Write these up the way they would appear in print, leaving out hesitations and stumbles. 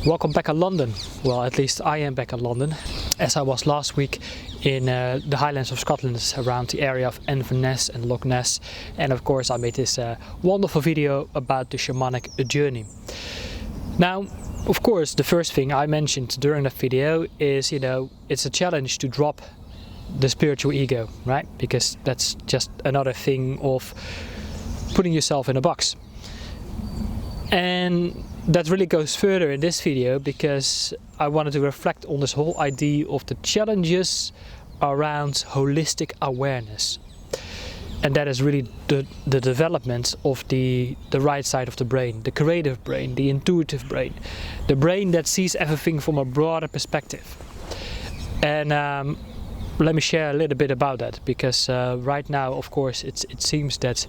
Welcome back in London. Well, at least I am back in London, as I was last week in the Highlands of Scotland, around the area of Inverness and Loch Ness. And of course I made this wonderful video about the shamanic journey. Now, of course, the first thing I mentioned during that video is, it's a challenge to drop the spiritual ego, right? Because that's just another thing of putting yourself in a box. And that really goes further in this video because I wanted to reflect on this whole idea of the challenges around holistic awareness. And that is really the development of the right side of the brain, the creative brain, the intuitive brain, the brain that sees everything from a broader perspective. And let me share a little bit about that, because right now, of course, it seems that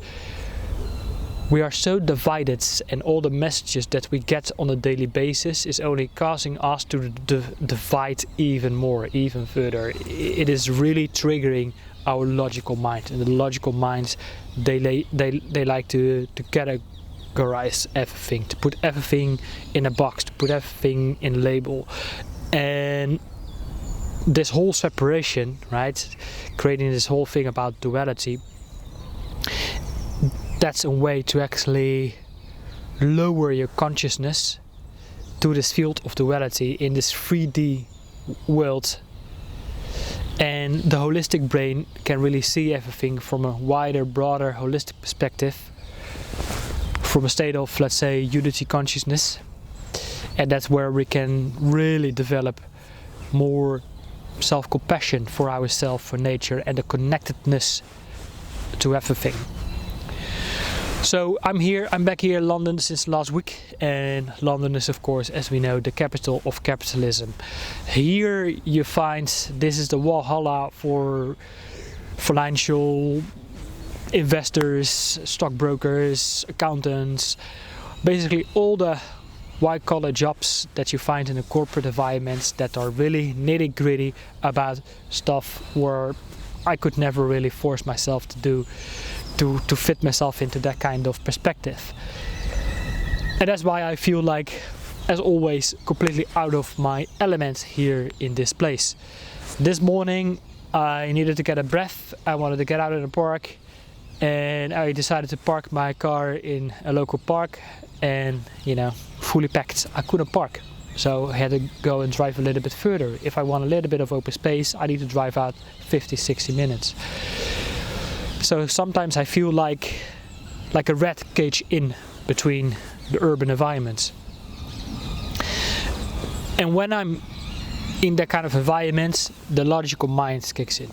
we are so divided, and all the messages that we get on a daily basis is only causing us to divide even more, even further. It is really triggering our logical mind, and the logical minds, they like to categorize everything, to put everything in a box, to put everything in a label. And this whole separation, right, creating this whole thing about duality, that's a way to actually lower your consciousness to this field of duality in this 3D world. And the holistic brain can really see everything from a wider, broader, holistic perspective, from a state of, let's say, unity consciousness. And that's where we can really develop more self-compassion for ourselves, for nature, and the connectedness to everything. So I'm back here in London since last week, and London is, of course, as we know, the capital of capitalism. Here you find this is the Valhalla for financial investors, stockbrokers, accountants, basically all the white-collar jobs that you find in the corporate environments that are really nitty-gritty about stuff where I could never really force myself to do, to fit myself into that kind of perspective. And that's why I feel like, as always, completely out of my element here in this place. This morning I needed to get a breath. I wanted to get out in the park, and I decided to park my car in a local park, and fully packed, I couldn't park. So I had to go and drive a little bit further. If I want a little bit of open space, I need to drive out 50-60 minutes. So sometimes I feel like a rat cage in between the urban environments. And when I'm in that kind of environment, the logical mind kicks in.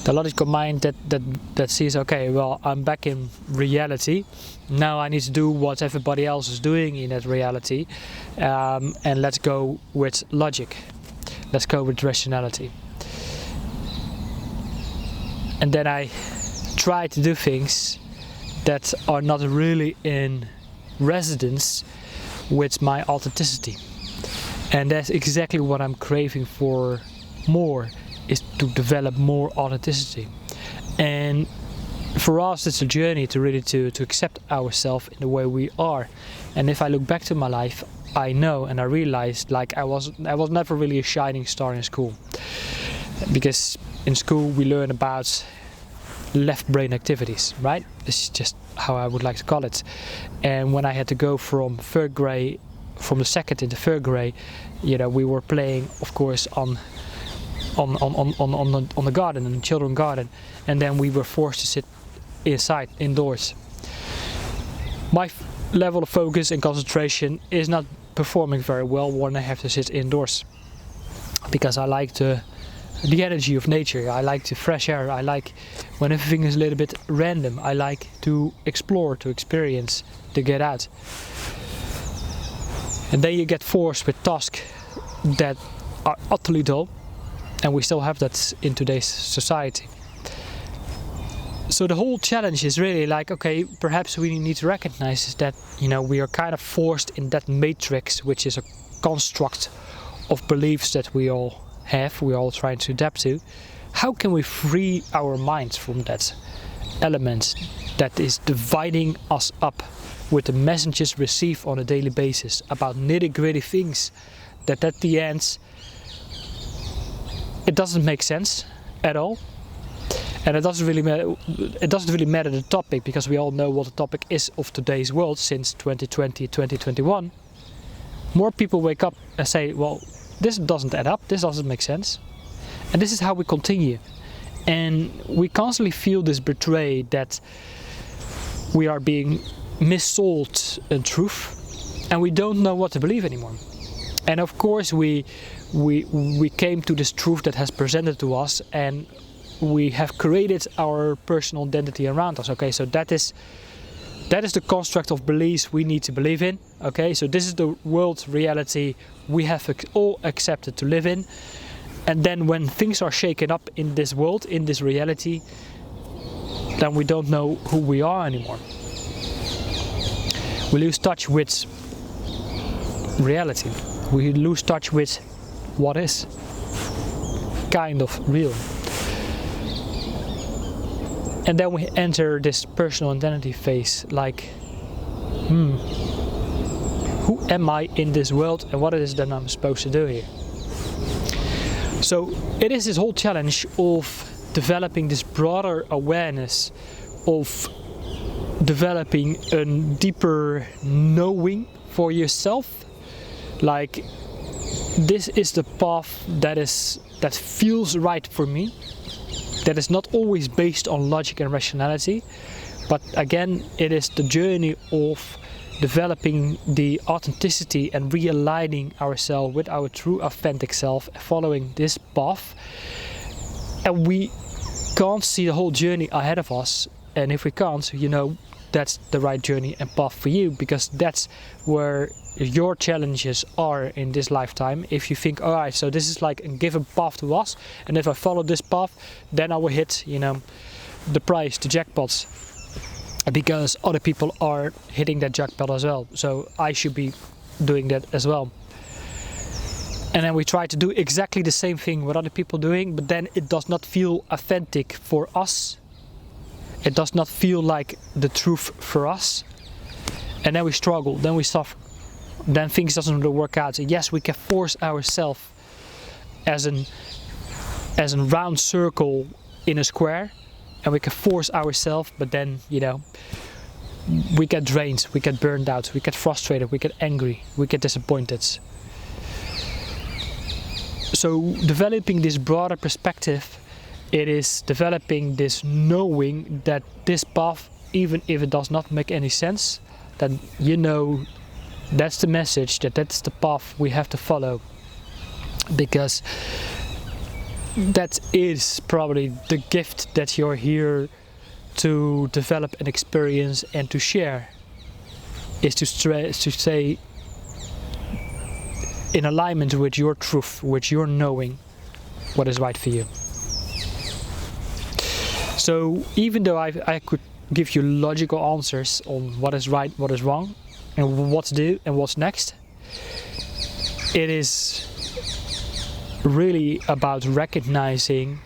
The logical mind that sees, okay, well, I'm back in reality. Now I need to do what everybody else is doing in that reality. And let's go with logic. Let's go with rationality. And then I try to do things that are not really in resonance with my authenticity. And that's exactly what I'm craving for more, is to develop more authenticity. And for us, it's a journey to really to accept ourselves in the way we are. And if I look back to my life, I know and I realized like I was never really a shining star in school, because in school we learn about left brain activities, right? This is just how I would like to call it. And when I had to go from third grade, from the second into third grade, we were playing, of course, on the garden, in the children's garden, and then we were forced to sit indoors. My level of focus and concentration is not performing very well when I have to sit indoors, because I like the energy of nature. I like the fresh air. I like when everything is a little bit random. I like to explore, to experience, to get out. And then you get forced with tasks that are utterly dull, and we still have that in today's society. So the whole challenge is really like, okay, perhaps we need to recognize that we are kind of forced in that matrix, which is a construct of beliefs that we all have, we're all trying to adapt to. How can we free our minds from that element that is dividing us up with the messages received on a daily basis about nitty-gritty things that at the end it doesn't make sense at all. And it doesn't really matter the topic, because we all know what the topic is of today's world since 2020, 2021. More people wake up and say, well, this doesn't add up, this doesn't make sense. And this is how we continue. And we constantly feel this betray that we are being missold a truth, and we don't know what to believe anymore. And of course we came to this truth that has presented to us, and we have created our personal identity around us. Okay, so that is the construct of beliefs we need to believe in. Okay, so this is the world reality we have all accepted to live in. And then when things are shaken up in this world, in this reality, then we don't know who we are anymore. We lose touch with reality. We lose touch with what is kind of real. And then we enter this personal identity phase, like, who am I in this world, and what it is that I'm supposed to do here? So it is this whole challenge of developing this broader awareness, of developing a deeper knowing for yourself. Like, this is the path that feels right for me. That is not always based on logic and rationality, but again, it is the journey of developing the authenticity and realigning ourselves with our true authentic self, following this path. And we can't see the whole journey ahead of us, and if we can't, you know, that's the right journey and path for you, because that's where your challenges are in this lifetime. If you think, all right, so this is like a given path to us, and if I follow this path, then I will hit, you know, the prize, the jackpots, because other people are hitting that jackpot as well, so I should be doing that as well. And then we try to do exactly the same thing what other people doing, but then it does not feel authentic for us. It does not feel like the truth for us, and then we struggle, then we suffer. Then things doesn't really work out. So yes, we can force ourselves as a round circle in a square, and we can force ourselves, but then, you know, we get drained, we get burned out, we get frustrated, we get angry, we get disappointed. So developing this broader perspective, it is developing this knowing that this path, even if it does not make any sense, then you know that's the message, that's the path we have to follow, because that is probably the gift that you're here to develop and experience and to share, is to stay in alignment with your truth, with your knowing what is right for you. So even though I could give you logical answers on what is right, what is wrong, and what to do and what's next, it is really about recognizing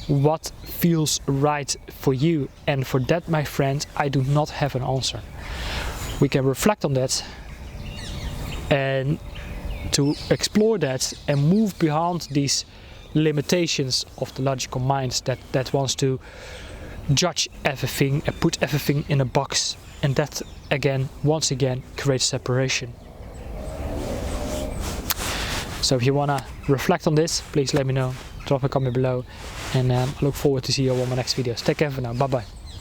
what feels right for you. And for that, my friend, I do not have an answer. We can reflect on that and to explore that and move beyond these limitations of the logical mind that wants to judge everything and put everything in a box, and that once again creates separation. So if you want to reflect on this, please let me know, drop a comment below, and I look forward to see you all on my next videos. Take care for now, bye bye.